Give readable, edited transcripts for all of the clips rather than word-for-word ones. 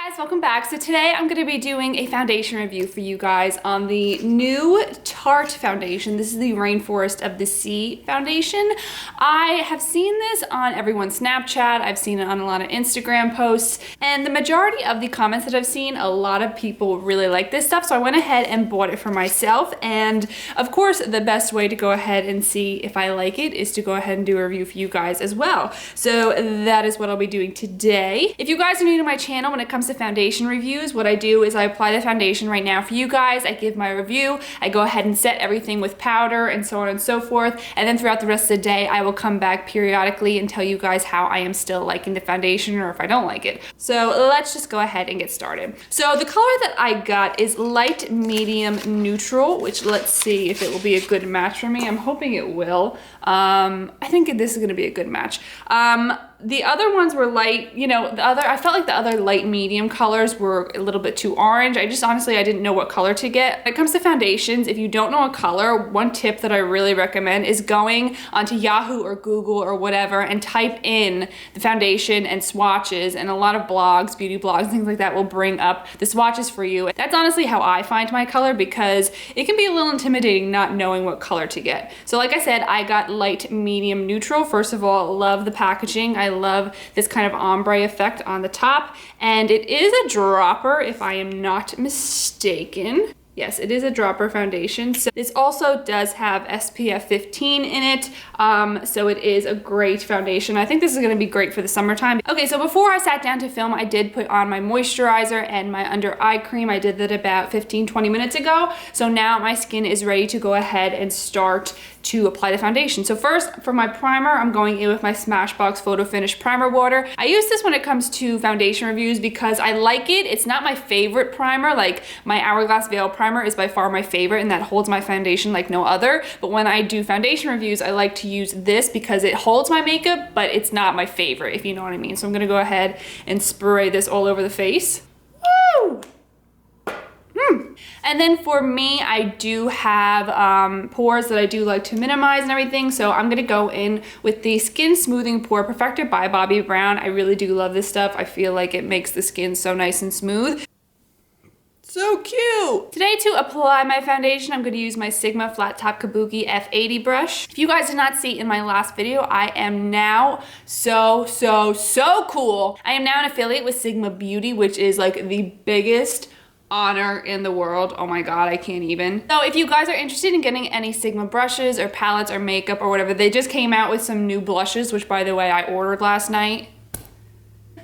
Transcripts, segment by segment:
Guys, welcome back. So today I'm going to be doing a foundation review for you guys on the new Tarte foundation. This is the Rainforest of the Sea foundation. I have seen this on everyone's Snapchat. I've seen it on a lot of Instagram posts, and the majority of the comments that I've seen, a lot of people really like this stuff. So I went ahead and bought it for myself. And of course, the best way to go ahead and see if I like it is to go ahead and do a review for you guys as well. So that is what I'll be doing today. If you guys are new to my channel, when it comes to foundation reviews, what I do is I apply the foundation right now for you guys. I give my review. I go ahead and set everything with powder and so on and so forth. And then throughout the rest of the day, I will come back periodically and tell you guys how I am still liking the foundation or if I don't like it. So let's just go ahead and get started. So the color that I got is light, medium, neutral, which let's see if it will be a good match for me. I'm hoping it will. I think this is gonna be a good match. The other ones were light, you know, I felt like the other light medium colors were a little bit too orange. I didn't know what color to get. When it comes to foundations, if you don't know a color, one tip that I really recommend is going onto Yahoo or Google or whatever and type in the foundation and swatches, and a lot of blogs, beauty blogs, things like that will bring up the swatches for you. That's honestly how I find my color, because it can be a little intimidating not knowing what color to get. So like I said, I got light, medium, neutral. First of all, love the packaging. I love this kind of ombre effect on the top, and it is a dropper if I am not mistaken. Yes, it is a dropper foundation. So this also does have SPF 15 in it, so it is a great foundation. I think this is gonna be great for the summertime. Okay, so before I sat down to film, I did put on my moisturizer and my under eye cream. I did that about 15-20 minutes ago. So now my skin is ready to go ahead and start to apply the foundation. So first, for my primer, I'm going in with my Smashbox Photo Finish Primer Water. I use this when it comes to foundation reviews because I like it. It's not my favorite primer. Like my Hourglass Veil Primer is by far my favorite, and that holds my foundation like no other. But when I do foundation reviews, I like to use this because it holds my makeup, but it's not my favorite, if you know what I mean. So I'm gonna go ahead and spray this all over the face. Woo! And then for me, I do have pores that I do like to minimize and everything. So I'm gonna go in with the Skin Smoothing Pore Perfector by Bobbi Brown. I really do love this stuff. I feel like it makes the skin so nice and smooth. So cute! Today, to apply my foundation, I'm going to use my Sigma Flat Top Kabuki F80 brush. If you guys did not see in my last video, I am now so cool. I am now an affiliate with Sigma Beauty, which is like the biggest honor in the world. Oh my god, I can't even. So if you guys are interested in getting any Sigma brushes or palettes or makeup or whatever, they just came out with some new blushes, which by the way, I ordered last night.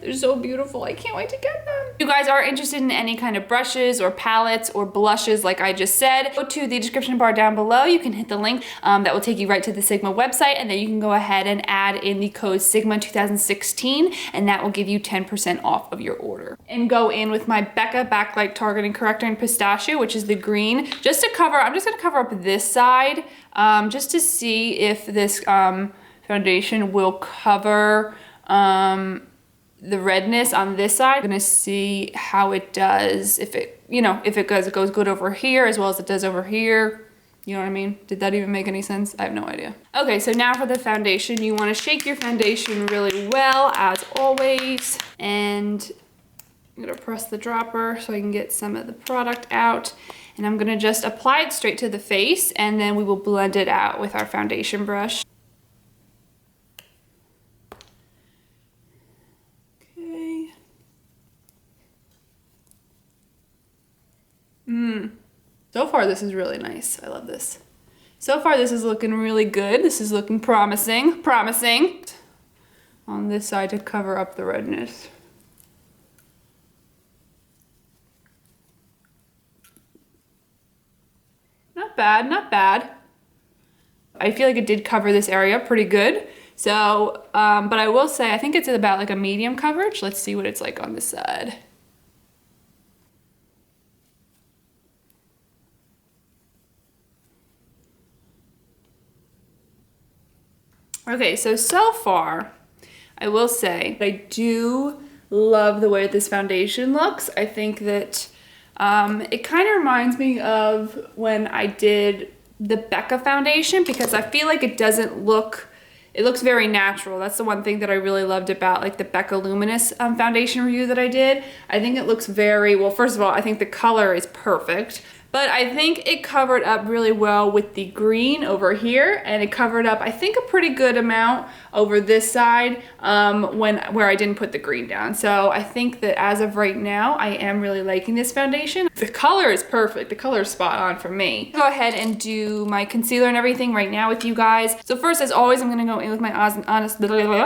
They're so beautiful. I can't wait to get them. If you guys are interested in any kind of brushes or palettes or blushes, like I just said, go to the description bar down below. You can hit the link that will take you right to the Sigma website, and then you can go ahead and add in the code Sigma2016, and that will give you 10% off of your order. And go in with my Becca Backlight Targeting Corrector in Pistachio, which is the green, just to cover. I'm just gonna cover up this side, just to see if this foundation will cover the redness on this side. I'm gonna see how it does, if it, you know, if it goes good over here as well as it does over here. You know what I mean? Did that even make any sense? I have no idea. Okay, so now for the foundation. You wanna shake your foundation really well, as always. And I'm gonna press the dropper so I can get some of the product out. And I'm gonna just apply it straight to the face, and then we will blend it out with our foundation brush. So far, this is really nice. I love this. So far, this is looking really good. This is looking promising. Promising. On this side to cover up the redness. Not bad, not bad. I feel like it did cover this area pretty good. So, but I will say, I think it's about like a medium coverage. Let's see what it's like on this side. Okay, so far, I will say, I do love the way this foundation looks. I think that it kind of reminds me of when I did the Becca foundation, because I feel like it doesn't look it looks very natural. That's the one thing that I really loved about like the Becca Luminous foundation review that I did. I think it looks very, well, first of all, I think the color is perfect. But I think it covered up really well with the green over here, and it covered up, I think, a pretty good amount over this side where I didn't put the green down. So I think that as of right now, I am really liking this foundation. The color is perfect. The color is spot on for me. Go ahead and do my concealer and everything right now with you guys. So first, as always, I'm gonna go in with my Anastasia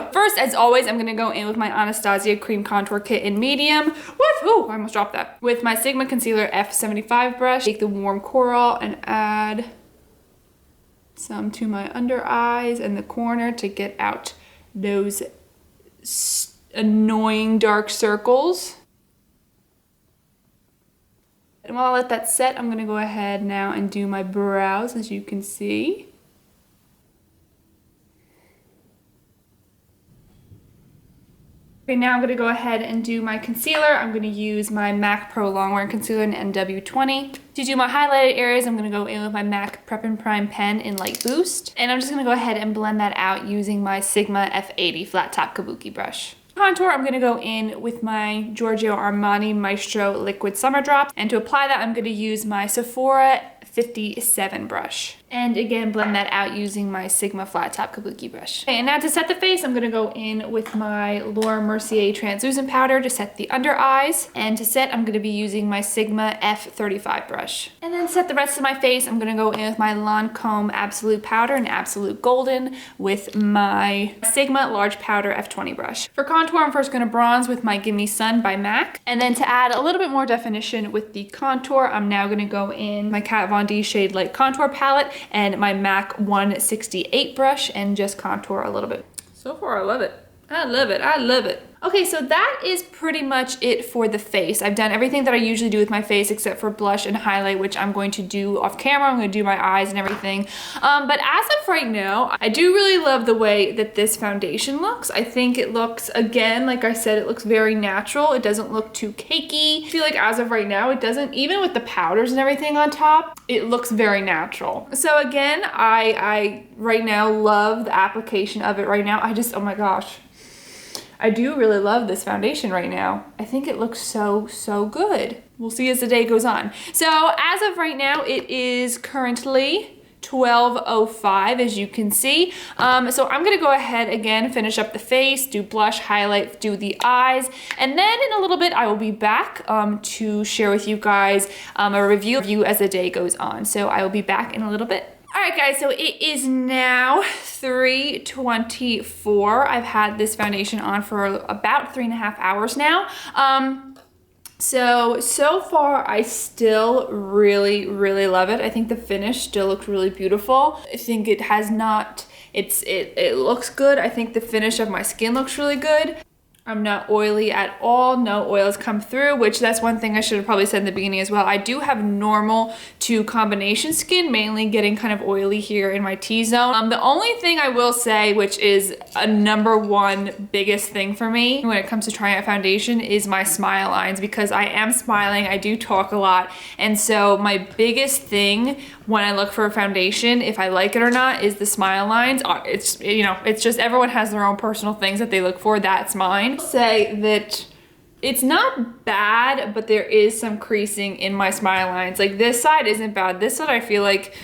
Cream Contour Kit in medium. Woohoo! I almost dropped that. With my Sigma Concealer F75 brush. Take the warm coral and add some to my under eyes and the corner to get out those annoying dark circles. And while I let that set, I'm gonna go ahead now and do my brows, as you can see. Okay, now I'm gonna go ahead and do my concealer. I'm gonna use my MAC Pro Longwear Concealer in NW20. To do my highlighted areas, I'm gonna go in with my MAC Prep and Prime pen in Light Boost. And I'm just gonna go ahead and blend that out using my Sigma F80 Flat Top Kabuki brush. Contour, I'm gonna go in with my Giorgio Armani Maestro Liquid Summer Drops. And to apply that, I'm gonna use my Sephora 57 brush. And again, blend that out using my Sigma Flat Top Kabuki brush. Okay, and now to set the face, I'm gonna go in with my Laura Mercier Translucent Powder to set the under eyes. And to set, I'm gonna be using my Sigma F35 brush. And then set the rest of my face, I'm gonna go in with my Lancome Absolute Powder in Absolute Golden with my Sigma Large Powder F20 brush. For contour, I'm first gonna bronze with my Gimme Sun by MAC. And then to add a little bit more definition with the contour, I'm now gonna go in my Kat Von D Shade Light Contour Palette and my MAC 168 brush and just contour a little bit. So far, I love it. I love it. I love it. Okay, so that is pretty much it for the face. I've done everything that I usually do with my face except for blush and highlight, which I'm going to do off camera. I'm going to do my eyes and everything. But as of right now, I do really love the way that this foundation looks. I think it looks, again, like I said, it looks very natural. It doesn't look too cakey. I feel like as of right now, it doesn't, even with the powders and everything on top, it looks very natural. So again, I right now love the application of it right now. I just, oh my gosh. I do really love this foundation right now. I think it looks so, so good. We'll see as the day goes on. So as of right now, it is currently 12:05, as you can see. So I'm gonna go ahead again, finish up the face, do blush, highlight, do the eyes, and then in a little bit I will be back to share with you guys a review as the day goes on. So I will be back in a little bit. All right, guys, so it is now 3:24. I've had this foundation on for about 3.5 hours now. So far, I still really, really love it. I think the finish still looks really beautiful. I think it has not, it looks good. I think the finish of my skin looks really good. I'm not oily at all. No oil has come through, which that's one thing I should have probably said in the beginning as well. I do have normal to combination skin, mainly getting kind of oily here in my T-zone. The only thing I will say, which is a #1 biggest thing for me when it comes to trying out foundation, is my smile lines, because I am smiling, I do talk a lot. And so my biggest thing when I look for a foundation, if I like it or not, is the smile lines. It's, you know, it's just everyone has their own personal things that they look for. That's mine. Say that it's not bad, but there is some creasing in my smile lines. Like this side isn't bad. This side I feel like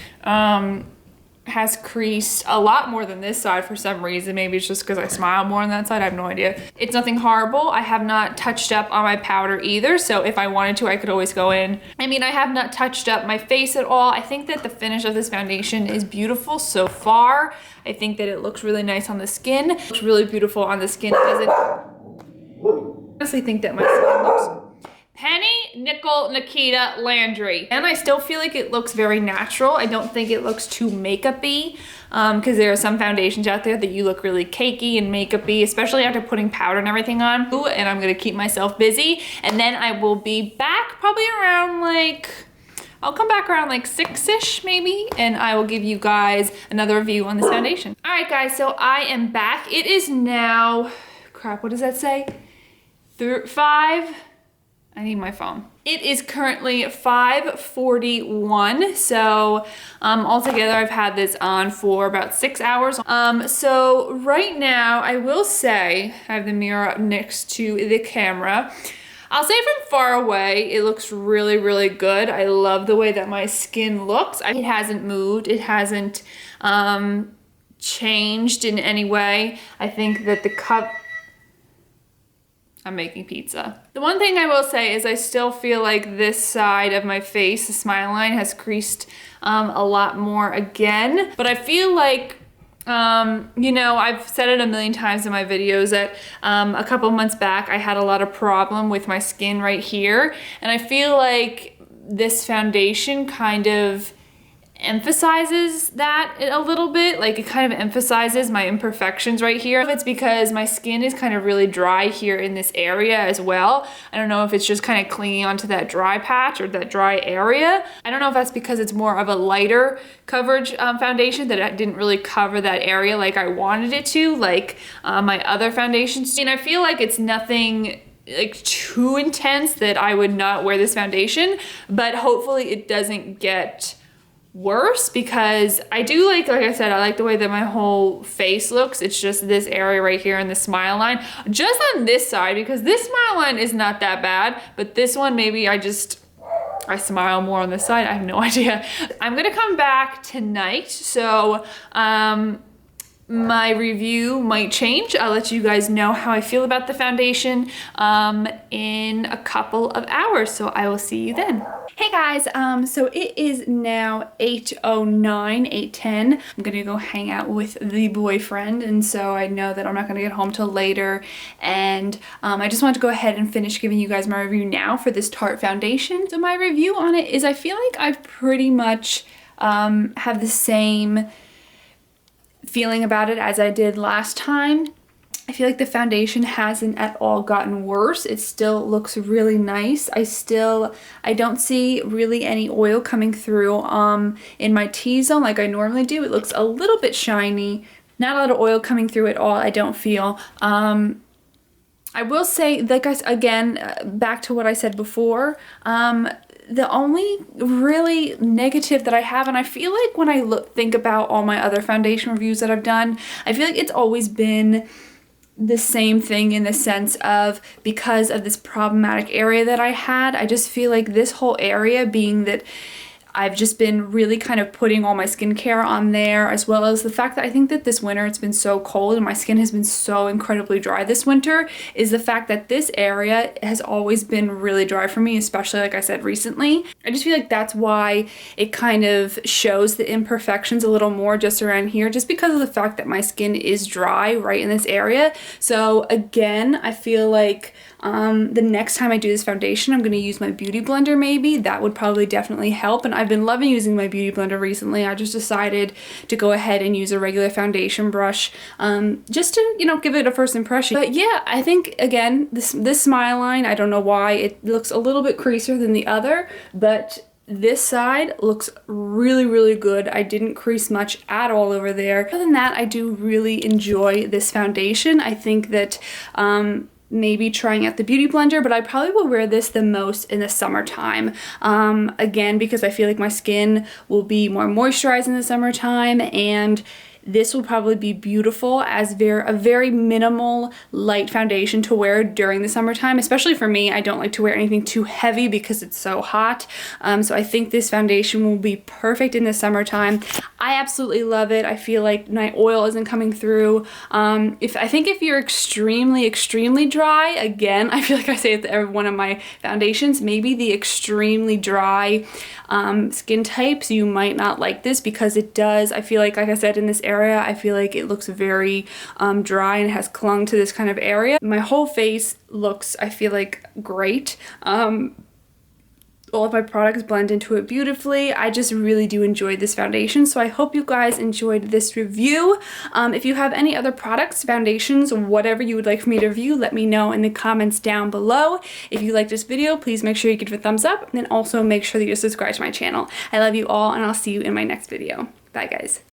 has creased a lot more than this side for some reason. Maybe it's just because I smile more on that side. I have no idea. It's nothing horrible. I have not touched up on my powder either. So if I wanted to, I could always go in. I mean, I have not touched up my face at all. I think that the finish of this foundation is beautiful so far. I think that it looks really nice on the skin. It looks really beautiful on the skin. I honestly think that my skin looks Penny, Nickel, Nikita, Landry. And I still feel like it looks very natural. I don't think it looks too makeup-y, because there are some foundations out there that you look really cakey and makeup-y, especially after putting powder and everything on. Ooh, and I'm gonna keep myself busy. And then I will be back probably around like, I'll come back around like 6-ish maybe, and I will give you guys another review on this foundation. All right, guys, so I am back. It is now, crap, what does that say? 5? I need my phone. It is currently 5:41, so altogether I've had this on for about 6 hours. So right now, I will say, I have the mirror up next to the camera. I'll say from far away, it looks really, really good. I love the way that my skin looks. It hasn't moved, it hasn't changed in any way. I think that the cup, I'm making pizza. The one thing I will say is I still feel like this side of my face, the smile line, has creased a lot more again. But I feel like, you know, I've said it a million times in my videos that a couple months back I had a lot of problem with my skin right here. And I feel like this foundation kind of emphasizes that a little bit. Like, it kind of emphasizes my imperfections right here. It's because my skin is kind of really dry here in this area as well. I don't know if it's just kind of clinging onto that dry patch or that dry area. I don't know if that's because it's more of a lighter coverage foundation that didn't really cover that area like I wanted it to, like my other foundations. And I feel like it's nothing like too intense that I would not wear this foundation, but hopefully it doesn't get worse, because I do like I said, I like the way that my whole face looks. It's just this area right here in the smile line, just on this side, because this smile line is not that bad, but this one, maybe I smile more on this side. I have no idea. I'm gonna come back tonight, so my review might change. I'll let you guys know how I feel about the foundation in a couple of hours, so I will see you then. Hey guys, so it is now 8:09, 8:10. I'm gonna go hang out with the boyfriend, and so I know that I'm not gonna get home till later, and I just wanted to go ahead and finish giving you guys my review now for this Tarte foundation. So my review on it is I feel like I've pretty much have the same feeling about it as I did last time. I feel like the foundation hasn't at all gotten worse. It still looks really nice. I don't see really any oil coming through in my T-zone like I normally do. It looks a little bit shiny. Not a lot of oil coming through at all, I don't feel. I will say, like again, back to what I said before, the only really negative that I have, and I feel like when I think about all my other foundation reviews that I've done, I feel like it's always been the same thing in the sense of, because of this problematic area that I had, I just feel like this whole area, being that I've just been really kind of putting all my skincare on there, as well as the fact that I think that this winter it's been so cold and my skin has been so incredibly dry this winter, is the fact that this area has always been really dry for me, especially like I said recently. I just feel like that's why it kind of shows the imperfections a little more just around here, just because of the fact that my skin is dry right in this area. So again, I feel like the next time I do this foundation, I'm going to use my beauty blender maybe. That would probably definitely help, and I've been loving using my beauty blender recently. I just decided to go ahead and use a regular foundation brush just to, you know, give it a first impression. But yeah, I think again, this smile line, I don't know why, it looks a little bit creasier than the other, but this side looks really, really good. I didn't crease much at all over there. Other than that, I do really enjoy this foundation. I think that maybe trying out the beauty blender, but I probably will wear this the most in the summertime. Again, because I feel like my skin will be more moisturized in the summertime, and this will probably be beautiful as a very minimal light foundation to wear during the summertime. Especially for me, I don't like to wear anything too heavy because it's so hot. So I think this foundation will be perfect in the summertime. I absolutely love it. I feel like my oil isn't coming through. I think if you're extremely, extremely dry, again, I feel like I say it to every one of my foundations, maybe the extremely dry skin types, you might not like this, because it does, I feel like I said, in this area, I feel like it looks very dry and has clung to this kind of area. My whole face looks, I feel like, great. All of my products blend into it beautifully. I just really do enjoy this foundation, so I hope you guys enjoyed this review. If you have any other products, foundations, whatever you would like for me to review, let me know in the comments down below. If you like this video, please make sure you give it a thumbs up, and then also make sure that you're subscribed to my channel. I love you all, and I'll see you in my next video. Bye guys.